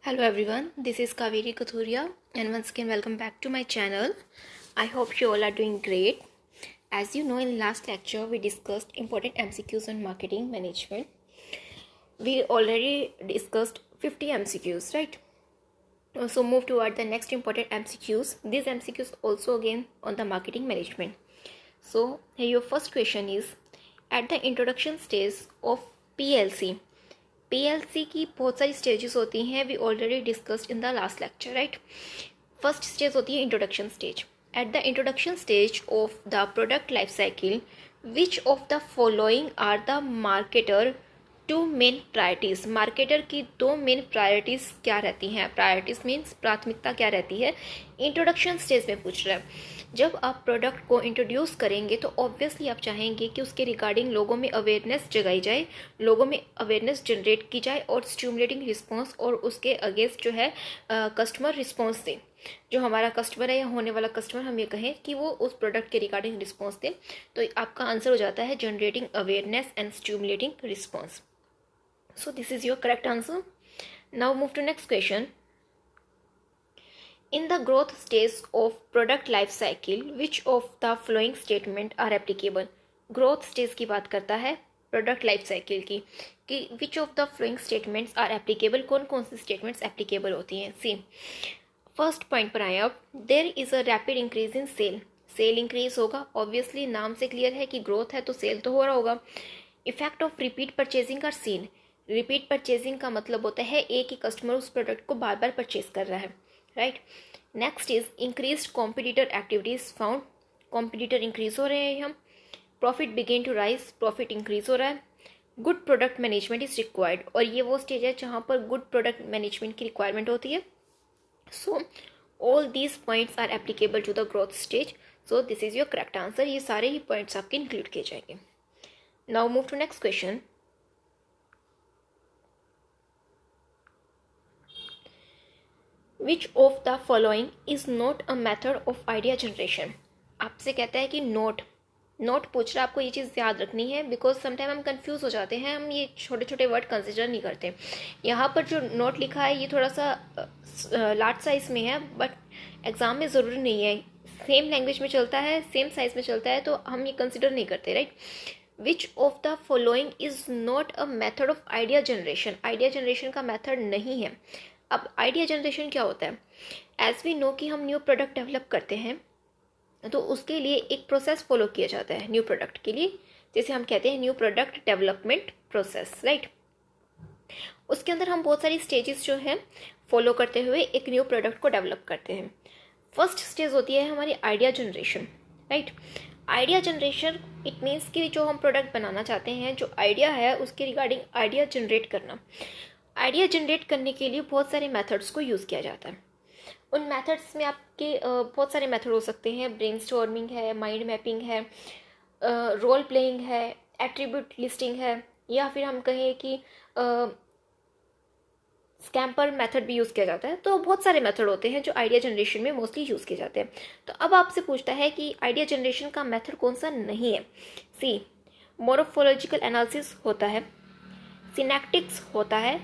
Hello everyone, this is Kaveri Kathuria and once again welcome back to my channel. I hope you all are doing great. As you know, in last lecture we discussed important MCQs on marketing management. We already discussed 50 MCQs, right? So move toward the next important MCQs. These MCQs also again on the marketing management. So here your first question is, at the introduction stage of PLC की बहुत सारी stages होती हैं. We already discussed in the last lecture, right. First stage होती है introduction stage. At the introduction stage of the product life cycle which of the following are the marketer two main priorities. Marketer की दो main priorities क्या रहती हैं? Priorities means प्राथमिकता क्या रहती है? इंट्रोडक्शन स्टेज में पूछ रहा है. जब आप प्रोडक्ट को इंट्रोड्यूस करेंगे तो ऑब्वियसली आप चाहेंगे कि उसके रिगार्डिंग लोगों में अवेयरनेस जगाई जाए, लोगों में अवेयरनेस जनरेट की जाए और स्टिमुलेटिंग रिस्पॉन्स और उसके अगेंस्ट जो है कस्टमर रिस्पॉन्स दें. जो हमारा कस्टमर है या होने वाला कस्टमर, हम ये कहें कि वो उस प्रोडक्ट के रिगार्डिंग रिस्पॉन्स दें. तो आपका आंसर हो जाता है generating awareness and stimulating response. So this is your correct answer. Now move to next question. In the growth stage of product life cycle, which of the following statement are applicable? Growth stage की बात करता है product life cycle की कि which of the following statements are applicable. कौन कौन सी statements applicable होती हैं? See, first point पर आए अब. There is a rapid increase in sale. Sale increase होगा. ऑब्वियसली नाम से क्लियर है कि ग्रोथ है तो सेल तो हो रहा होगा. Effect of repeat purchasing are seen. Repeat purchasing का मतलब होता है एक ही कस्टमर उस प्रोडक्ट को बार बार परचेज कर रहा है, right. Next is increase competitor activities found. Competitor increase हो रहे हैं हम. Profit begin to rise. Profit increase हो रहा है. Good product management is required. और ये वो स्टेज है जहाँ पर गुड प्रोडक्ट मैनेजमेंट की रिक्वायरमेंट होती है. So all these points are applicable to the growth stage. So this is your correct answer. ये सारे ही पॉइंट्स आपके इंक्लूड किए जाएंगे. Now move to next question. Which of the following is not a method of idea generation. आपसे कहता है कि नोट पूछ रहा है. आपको ये चीज़ याद रखनी है बिकॉज समटाइम हम कंफ्यूज हो जाते हैं. हम ये छोटे छोटे वर्ड कंसिडर नहीं करते. यहाँ पर जो नोट लिखा है ये थोड़ा सा लार्ज साइज में है बट एग्जाम में ज़रूरी नहीं है. सेम लैंग्वेज में चलता है, सेम साइज में चलता है तो हम ये कंसिडर नहीं करते, right. Which of the following is not a method of idea generation. Idea generation का मेथड नहीं है. अब आइडिया जनरेशन क्या होता है? एज वी नो कि हम न्यू प्रोडक्ट डेवलप करते हैं तो उसके लिए एक प्रोसेस फॉलो किया जाता है न्यू प्रोडक्ट के लिए, जैसे हम कहते हैं new product development process, right. उसके अंदर हम बहुत सारी स्टेजेस जो है फॉलो करते हुए एक न्यू प्रोडक्ट को डेवलप करते हैं. फर्स्ट स्टेज होती है हमारी idea generation, right. Idea generation it means कि जो हम प्रोडक्ट बनाना चाहते हैं, जो आइडिया है उसके रिगार्डिंग आइडिया जनरेट करना. आइडिया जनरेट करने के लिए बहुत सारे मेथड्स को यूज़ किया जाता है. उन मेथड्स में आपके बहुत सारे मेथड हो सकते हैं. ब्रेनस्टॉर्मिंग है, माइंड मैपिंग है, रोल प्लेइंग है, एट्रीब्यूट लिस्टिंग है, या फिर हम कहें कि स्कैम्पर मेथड भी यूज़ किया जाता है. तो बहुत सारे मेथड होते हैं जो आइडिया जनरेशन में मोस्टली यूज़ किए जाते हैं. तो अब आपसे पूछता है कि आइडिया जनरेशन का मेथड कौन सा नहीं है. सी, मोरफोलॉजिकल एनालिसिस होता है, सिनेप्टिक्स होता है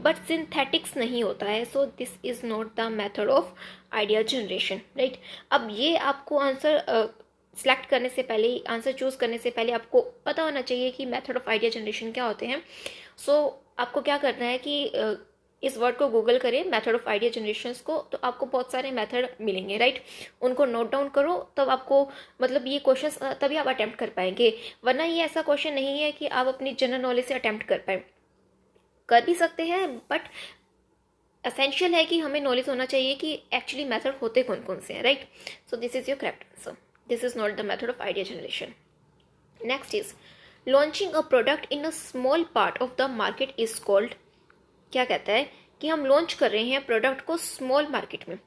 बट सिंथेटिक्स नहीं होता है. So this is not the method of idea generation, right. अब ये आपको आंसर सेलेक्ट करने से पहले, आंसर चूज करने से पहले आपको पता होना चाहिए कि मेथड ऑफ आइडिया जनरेशन क्या होते हैं. सो आपको क्या करना है कि इस वर्ड को गूगल करें, मेथड ऑफ आइडिया जनरेशन को, तो आपको बहुत सारे मेथड मिलेंगे, राइट. उनको नोट डाउन करो तब आपको मतलब ये क्वेश्चन तभी आप अटेम्प्ट कर पाएंगे. वरना ये ऐसा क्वेश्चन नहीं है कि आप अपनी जनरल नॉलेज से अटेम्प्ट कर पाए. कर भी सकते हैं बट एसेंशियल है कि हमें नॉलेज होना चाहिए कि एक्चुअली मेथड होते कौन कौन से हैं, right. So this is your correct answer. This is not the method of idea generation. Next is launching a product in a small part of the market is called. क्या कहता है कि हम लॉन्च कर रहे हैं प्रोडक्ट को small market में.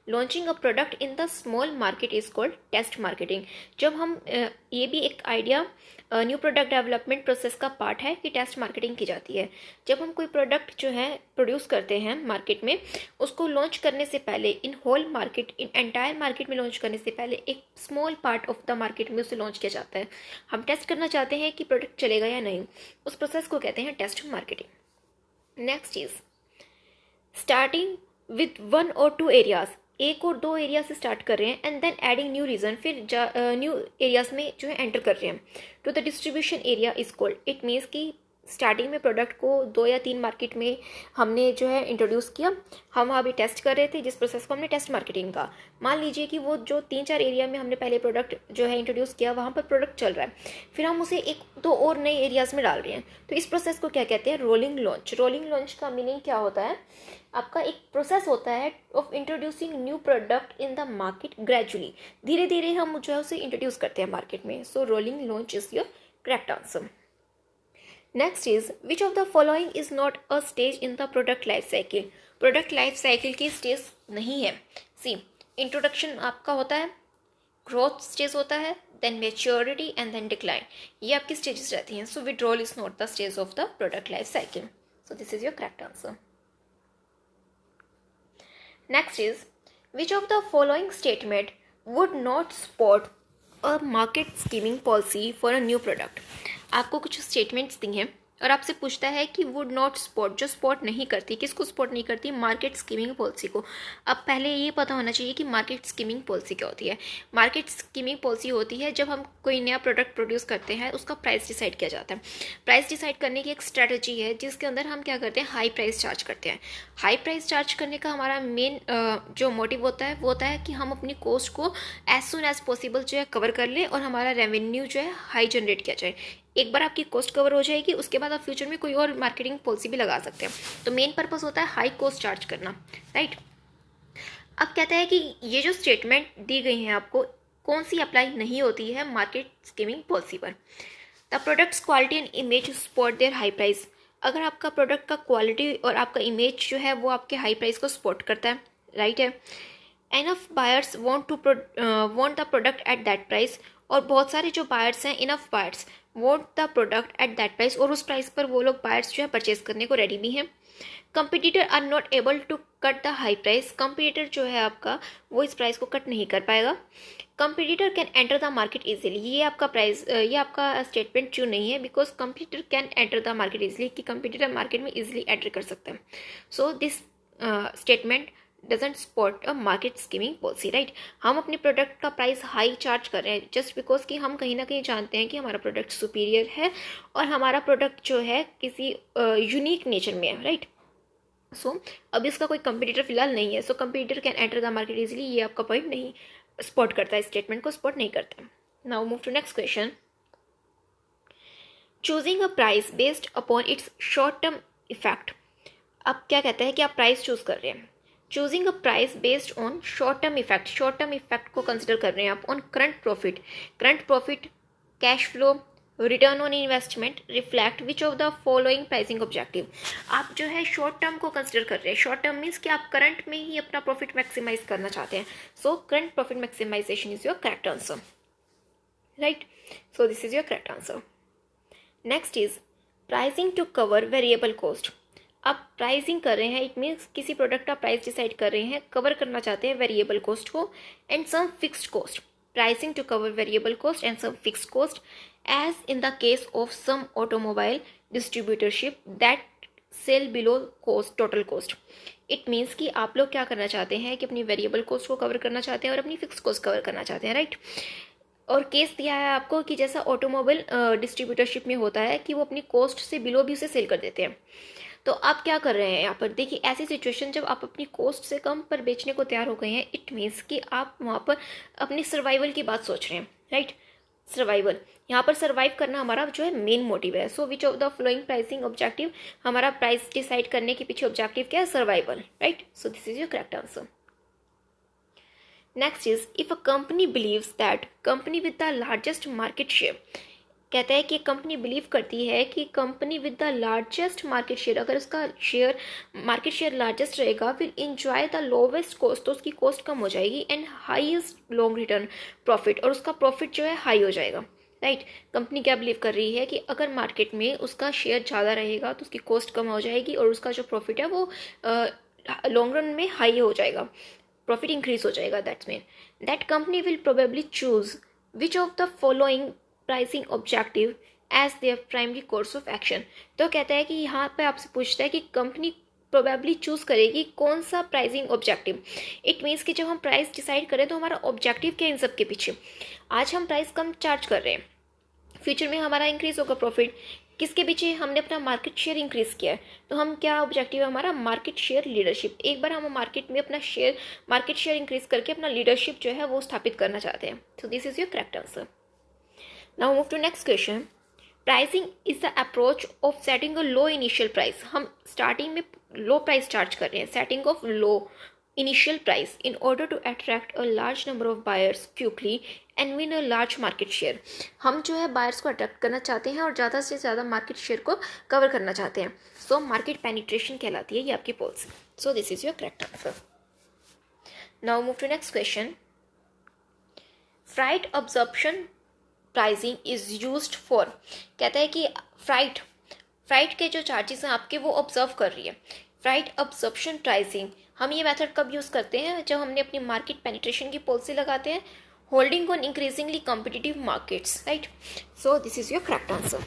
Launching a product in the small market is called test marketing. जब हम ये भी एक idea new product development process का पार्ट है कि टेस्ट मार्केटिंग की जाती है. जब हम कोई प्रोडक्ट जो है प्रोड्यूस करते हैं मार्केट में, उसको लॉन्च करने से पहले in whole market, in entire market में लॉन्च करने से पहले एक small part of the market में उसे लॉन्च किया जाता है. हम टेस्ट करना चाहते हैं कि प्रोडक्ट चलेगा या नहीं. उस प्रोसेस को कहते हैं test marketing. Next is starting with 1 और 2 एरियाज, 1 और 2 एरिया से स्टार्ट कर रहे हैं, and then adding new region, फिर न्यू एरियाज में जो है एंटर कर रहे हैं to the distribution area is called. It means कि स्टार्टिंग में प्रोडक्ट को 2 या 3 मार्केट में हमने जो है इंट्रोड्यूस किया, हम वहाँ भी टेस्ट कर रहे थे, जिस प्रोसेस को हमने टेस्ट मार्केटिंग का। मान लीजिए कि वो जो 3-4 एरिया में हमने पहले प्रोडक्ट जो है इंट्रोड्यूस किया, वहाँ पर प्रोडक्ट चल रहा है, फिर हम उसे 1-2 और नए एरियाज़ में डाल रहे हैं, तो इस प्रोसेस को क्या कहते हैं? Rolling launch. रोलिंग लॉन्च का मीनिंग क्या होता है? आपका एक प्रोसेस होता है of introducing new product in the market gradually, धीरे धीरे हम जो है उसे इंट्रोड्यूस करते हैं मार्केट में। So rolling launch is your correct answer. Next is which of the following is not a stage in the product life cycle. Product life cycle की स्टेज नहीं है। सी, इंट्रोडक्शन आपका होता है, ग्रोथ स्टेज होता है, then maturity and then decline, ये आपकी स्टेजेस रहती हैं। So withdrawal is not the stage of the product life cycle. So this is your correct answer. Next is which of the following statement would not support a market skimming policy for a new product. आपको कुछ statements दी हैं और आपसे पूछता है कि would not support, जो support नहीं करती, किसको सपोर्ट नहीं करती? मार्केट स्कीमिंग पॉलिसी को। अब पहले ये पता होना चाहिए कि मार्केट स्कीमिंग पॉलिसी क्या होती है। मार्केट स्कीमिंग पॉलिसी होती है जब हम कोई नया प्रोडक्ट प्रोड्यूस करते हैं, उसका प्राइस डिसाइड किया जाता है। प्राइस डिसाइड करने की एक स्ट्रेटजी है जिसके अंदर हम क्या करते हैं? हाई प्राइस चार्ज करते हैं। हाई प्राइस चार्ज करने का हमारा मेन जो मोटिव होता है वो होता है कि हम अपनी कॉस्ट को एज सुन एज पॉसिबल जो है कवर कर लें और हमारा रेवेन्यू जो है हाई जनरेट किया जाए। एक बार आपकी कॉस्ट कवर हो जाएगी, उसके बाद आप फ्यूचर में कोई और मार्केटिंग पॉलिसी भी लगा सकते हैं। तो मेन पर्पस होता है हाई कॉस्ट चार्ज करना, राइट। अब कहता है कि ये जो स्टेटमेंट दी गई हैं आपको, कौन सी अप्लाई नहीं होती है मार्केट स्कीमिंग पॉलिसी पर? The products quality and image support their high price. अगर आपका प्रोडक्ट का क्वालिटी और आपका इमेज जो है वो आपके हाई प्राइस को सपोर्ट करता है, राइट है। Enough buyers want the product at that price, और बहुत सारे जो बायर्स हैं, enough buyers want the product at that price, और उस प्राइस पर वो लोग बायर्स जो है परचेज करने को रेडी भी हैं। Competitor are not able to cut the high price. Competitor जो है आपका वो इस प्राइस को कट नहीं कर पाएगा। Competitor can enter the market easily. ये आपका स्टेटमेंट ट्रू नहीं है, because competitor can enter the market easily, कि कंपटीटर मार्केट में इजीली एंटर कर सकता है। So this statement doesn't support a market skimming policy, right. हम अपने प्रोडक्ट का प्राइस हाई चार्ज कर रहे हैं जस्ट बिकॉज कि हम कहीं ना कहीं जानते हैं कि हमारा प्रोडक्ट सुपीरियर है और हमारा प्रोडक्ट जो है किसी यूनिक नेचर में है, राइट। सो अब इसका कोई कंपटीटर फिलहाल नहीं है। So competitor can enter the market easily, ये आपका पॉइंट नहीं सपोर्ट करता है, स्टेटमेंट को सपोर्ट नहीं करता। Now move to next question. Choosing a price based upon its short term effect. अब क्या कहता है कि आप प्राइस चूज कर रहे हैं, choosing a price based on short term effect. Short term effect को कंसिडर कर रहे हैं आप on current profit, cash flow, return on investment, reflect which of the following pricing objective. आप जो है शॉर्ट टर्म को कंसिडर कर रहे हैं। शॉर्ट टर्म मीन्स कि आप करंट में ही अपना प्रॉफिट मैक्सिमाइज करना चाहते हैं। So current profit maximisation is your correct answer, right. So this is your correct answer. Next is pricing to cover variable cost. आप प्राइसिंग कर रहे हैं, इट मीन्स किसी प्रोडक्ट का प्राइस डिसाइड कर रहे हैं, कवर करना चाहते हैं वेरिएबल कॉस्ट को and some fixed cost. Pricing to cover variable cost and some fixed cost as in the case of some automobile distributorship that cell below cost total cost. It means कि आप लोग क्या करना चाहते हैं कि अपनी वेरिएबल कॉस्ट को कवर करना चाहते हैं और अपनी फिक्स कॉस्ट कवर करना चाहते हैं, राइट। और केस दिया है आपको कि जैसा ऑटोमोबाइल डिस्ट्रीब्यूटरशिप में होता है कि वो अपनी कॉस्ट से बिलो भी उसे सेल कर देते हैं। तो आप क्या कर रहे हैं यहाँ पर? देखिए, ऐसी सिचुएशन जब आप अपनी कॉस्ट से कम पर बेचने को तैयार हो गए हैं, इट मीन्स कि आप वहाँ पर अपनी सर्वाइवल की बात सोच रहे हैं, राइट। सर्वाइवल, यहाँ पर सर्वाइव करना हमारा जो है मेन मोटिव है। So which of the following pricing objective, हमारा प्राइस डिसाइड करने के पीछे ऑब्जेक्टिव क्या है? Survival, right. So this is your correct answer. Next is if a company believes that company with the largest market share. कहता है कि company believe करती है कि company with the largest market share, अगर उसका मार्केट शेयर लार्जेस्ट रहेगा, फिर इंजॉय द लोवेस्ट कॉस्ट, तो उसकी कॉस्ट कम हो जाएगी and highest long return profit, और उसका प्रॉफिट जो है हाई हो जाएगा, राइट। कंपनी क्या बिलीव कर रही है कि अगर मार्केट में उसका शेयर ज़्यादा रहेगा तो उसकी कॉस्ट कम हो जाएगी और उसका जो प्रॉफिट है वो लॉन्ग रन में हाई हो जाएगा, प्रॉफिट इंक्रीज हो जाएगा। That's mean that company will probably choose which of the following pricing objective as their primary course of action. तो कहता है कि यहाँ पे आपसे पूछता है कि कंपनी प्रोबेबली चूज करेगी कौन सा प्राइसिंग ऑब्जेक्टिव। इट मीन्स कि जब हम प्राइस डिसाइड करें तो हमारा ऑब्जेक्टिव क्या है इन सब के पीछे। आज हम प्राइस कम चार्ज कर रहे हैं, फ्यूचर में हमारा इंक्रीज होगा प्रॉफिट, किसके पीछे, हमने अपना मार्केट शेयर इंक्रीज किया है, तो हम क्या ऑब्जेक्टिव है हमारा, मार्केट शेयर लीडरशिप। एक बार हम मार्केट में अपना मार्केट शेयर इंक्रीज करके अपना लीडरशिप जो है वो स्थापित करना चाहते हैं। So this is your correct answer. Now move to next question. Pricing is the approach of setting a low initial price. हम स्टार्टिंग में लो प्राइस चार्ज कर रहे हैं, setting of low initial price in order to attract a large number of buyers quickly and win a large market share। हम जो है buyers को attract करना चाहते हैं और ज़्यादा से ज़्यादा मार्केट शेयर को कवर करना चाहते हैं। सो मार्केट पेनिट्रेशन कहलाती है ये आपकी policy. So this is your correct answer. Now move to next question. Freight absorption pricing is used for. कहता है कि फ्राइट के जो चार्जेस हैं आपके वो ऑब्जर्व कर रही है। फ्राइट अब्जॉर्प्शन प्राइसिंग हम ये मेथड कब यूज़ करते हैं, जब हमने अपनी मार्केट पेनिट्रेशन की पॉलिसी लगाते हैं, holding on increasingly competitive markets, right. So this is your correct answer.